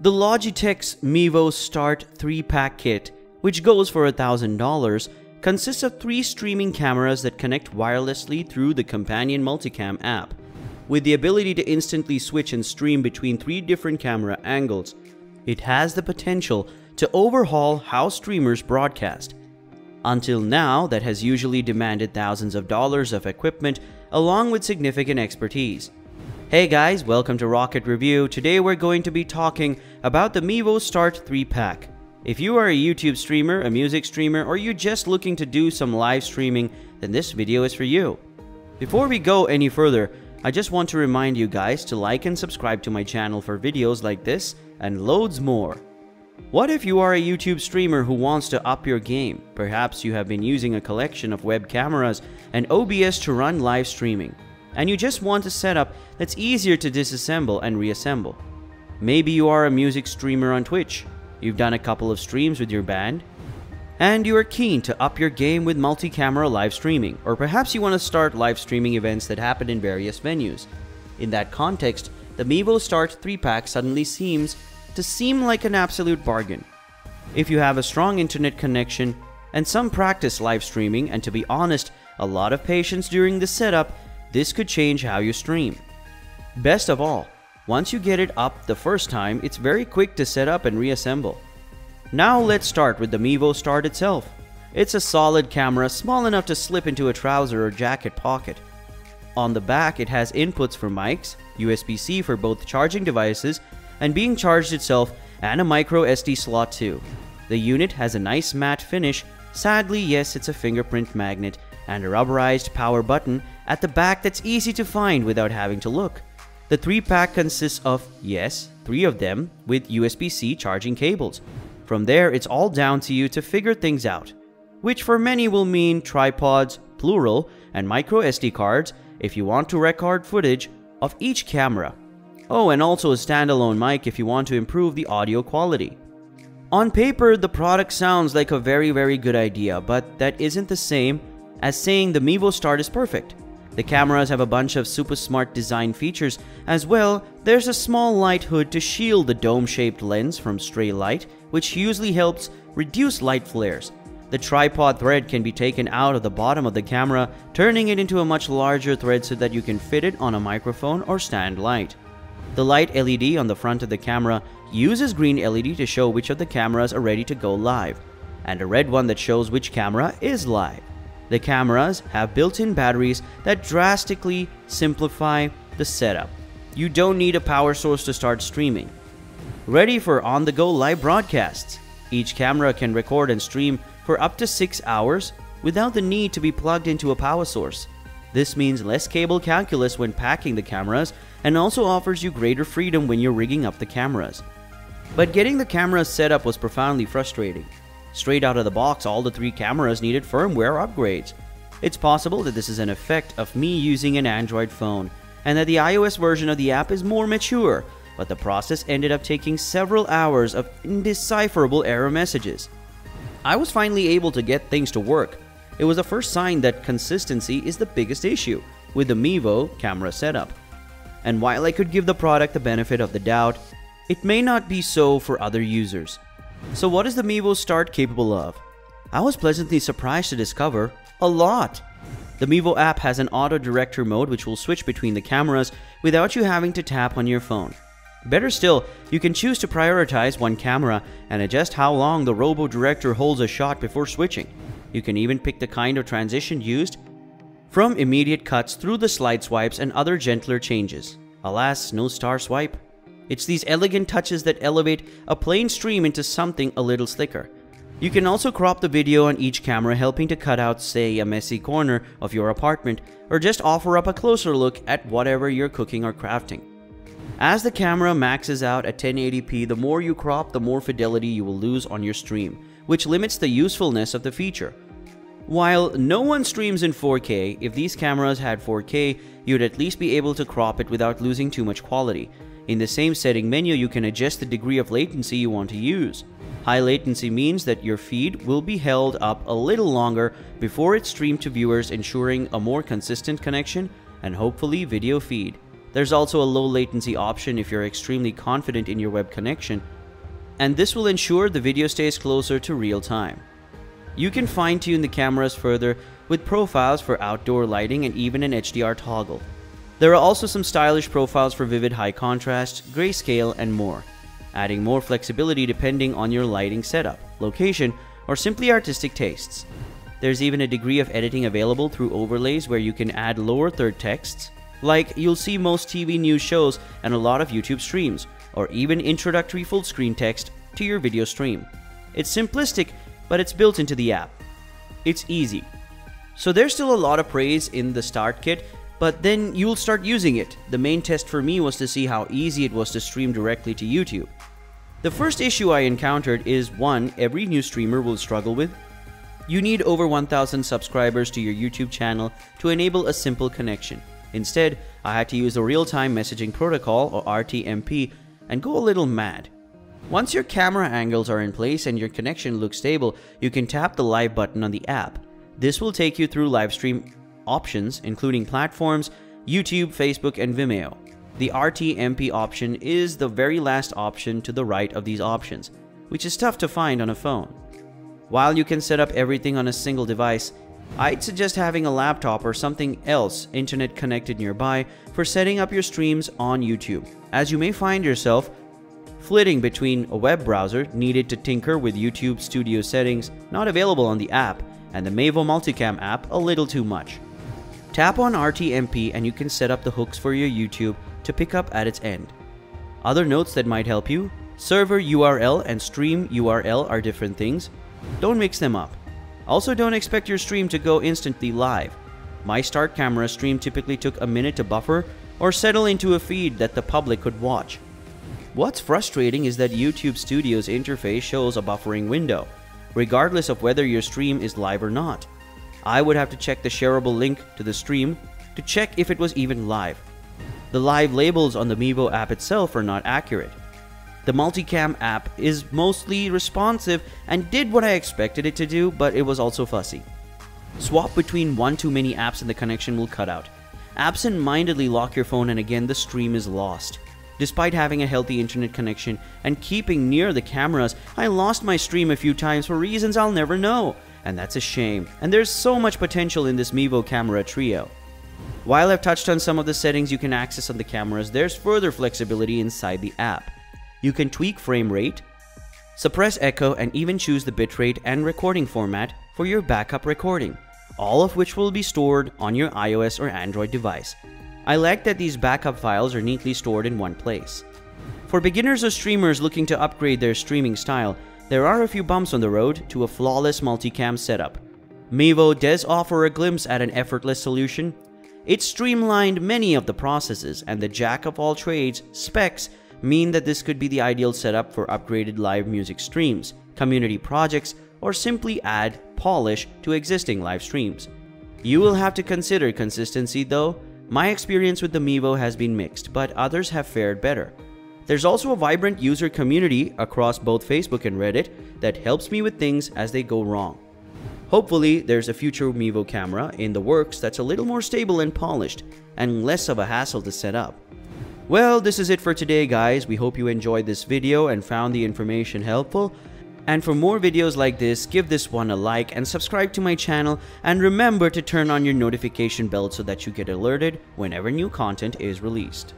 The Logitech's Mevo Start 3-pack kit, which goes for $1,000, consists of 3 streaming cameras that connect wirelessly through the companion multicam app. With the ability to instantly switch and stream between 3 different camera angles, it has the potential to overhaul how streamers broadcast. Until now, that has usually demanded thousands of dollars of equipment along with significant expertise. Hey guys, welcome to Rocket Review. Today we're going to be talking about the Mevo Start 3-pack. If you are a YouTube streamer, a music streamer, or you're just looking to do some live streaming, then this video is for you. Before we go any further, I just want to remind you guys to like and subscribe to my channel for videos like this and loads more. What if you are a YouTube streamer who wants to up your game? Perhaps you have been using a collection of web cameras and OBS to run live streaming, and you just want a setup that's easier to disassemble and reassemble. Maybe you are a music streamer on Twitch, you've done a couple of streams with your band, and you are keen to up your game with multi-camera live streaming, or perhaps you want to start live streaming events that happen in various venues. In that context, the Mevo Start 3-pack suddenly seems like an absolute bargain. If you have a strong internet connection and some practice live streaming, and to be honest, a lot of patience during the setup, this could change how you stream. Best of all, once you get it up the first time, it's very quick to set up and reassemble. Now let's start with the Mevo Start itself. It's a solid camera, small enough to slip into a trouser or jacket pocket. On the back, it has inputs for mics, USB-C for both charging devices and being charged itself, and a micro SD slot too. The unit has a nice matte finish. Sadly, yes, it's a fingerprint magnet and a rubberized power button at the back that's easy to find without having to look. The 3-pack consists of, yes, 3 of them with USB-C charging cables. From there, it's all down to you to figure things out, which for many will mean tripods, plural, and micro SD cards if you want to record footage of each camera. Oh, and also a standalone mic if you want to improve the audio quality. On paper, the product sounds like a very good idea, but that isn't the same as saying the Mevo Start is perfect. The cameras have a bunch of super smart design features. As well, there's a small light hood to shield the dome-shaped lens from stray light, which usually helps reduce light flares. The tripod thread can be taken out of the bottom of the camera, turning it into a much larger thread so that you can fit it on a microphone or stand light. The light LED on the front of the camera uses green LED to show which of the cameras are ready to go live, and a red one that shows which camera is live. The cameras have built-in batteries that drastically simplify the setup. You don't need a power source to start streaming. Ready for on-the-go live broadcasts. Each camera can record and stream for up to 6 hours without the need to be plugged into a power source. This means less cable calculus when packing the cameras and also offers you greater freedom when you're rigging up the cameras. But getting the cameras set up was profoundly frustrating. Straight out of the box, all the 3 cameras needed firmware upgrades. It's possible that this is an effect of me using an Android phone, and that the iOS version of the app is more mature, but the process ended up taking several hours of indecipherable error messages. I was finally able to get things to work. It was the first sign that consistency is the biggest issue with the Mevo camera setup. And while I could give the product the benefit of the doubt, it may not be so for other users. So what is the Mevo Start capable of? I was pleasantly surprised to discover a lot. The Mevo app has an auto director mode which will switch between the cameras without you having to tap on your phone. Better still, you can choose to prioritize one camera and adjust how long the robo director holds a shot before switching. You can even pick the kind of transition used, from immediate cuts through the slide swipes and other gentler changes. Alas, no star swipe. It's these elegant touches that elevate a plain stream into something a little slicker. You can also crop the video on each camera, helping to cut out, say, a messy corner of your apartment, or just offer up a closer look at whatever you're cooking or crafting. As the camera maxes out at 1080p, the more you crop, the more fidelity you will lose on your stream, which limits the usefulness of the feature. While no one streams in 4K, if these cameras had 4K, you'd at least be able to crop it without losing too much quality. In the same setting menu, you can adjust the degree of latency you want to use. High latency means that your feed will be held up a little longer before it's streamed to viewers, ensuring a more consistent connection and hopefully video feed. There's also a low latency option if you're extremely confident in your web connection, and this will ensure the video stays closer to real time. You can fine-tune the cameras further with profiles for outdoor lighting and even an HDR toggle. There are also some stylish profiles for vivid high contrast, grayscale, and more, adding more flexibility depending on your lighting setup, location, or simply artistic tastes. There's even a degree of editing available through overlays where you can add lower third texts, like you'll see most TV news shows and a lot of YouTube streams, or even introductory full screen text to your video stream. It's simplistic, but it's built into the app. It's easy. So there's still a lot of praise in the Start kit, but then you'll start using it. The main test for me was to see how easy it was to stream directly to YouTube. The first issue I encountered is one every new streamer will struggle with. You need over 1,000 subscribers to your YouTube channel to enable a simple connection. Instead, I had to use a real-time messaging protocol, or RTMP, and go a little mad. Once your camera angles are in place and your connection looks stable, you can tap the live button on the app. This will take you through live stream options, including platforms, YouTube, Facebook, and Vimeo. The RTMP option is the very last option to the right of these options, which is tough to find on a phone. While you can set up everything on a single device, I'd suggest having a laptop or something else internet connected nearby for setting up your streams on YouTube, as you may find yourself flitting between a web browser needed to tinker with YouTube Studio settings not available on the app and the Mevo Multicam app a little too much. Tap on RTMP and you can set up the hooks for your YouTube to pick up at its end. Other notes that might help you: server URL and stream URL are different things. Don't mix them up. Also, don't expect your stream to go instantly live. My Start camera stream typically took a minute to buffer or settle into a feed that the public could watch. What's frustrating is that YouTube Studio's interface shows a buffering window, regardless of whether your stream is live or not. I would have to check the shareable link to the stream to check if it was even live. The live labels on the Mevo app itself are not accurate. The Multicam app is mostly responsive and did what I expected it to do, but it was also fussy. Swap between one too many apps and the connection will cut out. Absent-mindedly lock your phone and again the stream is lost. Despite having a healthy internet connection and keeping near the cameras, I lost my stream a few times for reasons I'll never know. And that's a shame. And there's so much potential in this Mevo camera trio. While I've touched on some of the settings you can access on the cameras, there's further flexibility inside the app. You can tweak frame rate, suppress echo, and even choose the bitrate and recording format for your backup recording, all of which will be stored on your iOS or Android device. I like that these backup files are neatly stored in one place. For beginners or streamers looking to upgrade their streaming style, there are a few bumps on the road to a flawless multicam setup. Mevo does offer a glimpse at an effortless solution. It streamlined many of the processes, and the jack-of-all-trades specs mean that this could be the ideal setup for upgraded live music streams, community projects, or simply add polish to existing live streams. You will have to consider consistency though. My experience with the Mevo has been mixed, but others have fared better. There's also a vibrant user community across both Facebook and Reddit that helps me with things as they go wrong. Hopefully, there's a future Mevo camera in the works that's a little more stable and polished, and less of a hassle to set up. Well, this is it for today, guys. We hope you enjoyed this video and found the information helpful. And for more videos like this, give this one a like and subscribe to my channel, and remember to turn on your notification bell so that you get alerted whenever new content is released.